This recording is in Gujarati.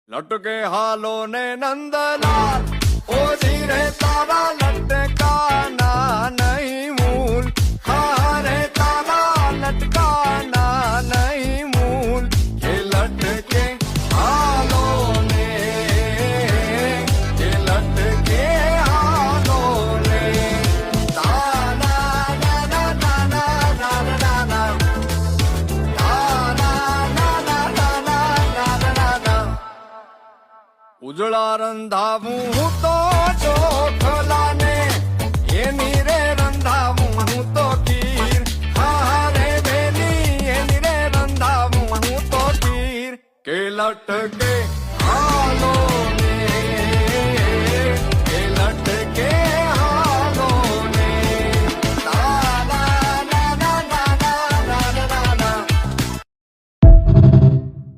લટકે હાલો ને નંદલાલ ઓ ધીરે તારા લટકાના નહીં મૂલ હારે તારા લટકાના નહીં મૂલ એ લટકે હાલો ને એ લટકે હાલો ને તાના ના ના ના ના ના ના ના ઉજળા રંધાવું હું તો ચોખલાને એની રે રંધાવું હું તો ખીર હારે બેની એની રે રંધાવું હું તો ખીર કે લટકે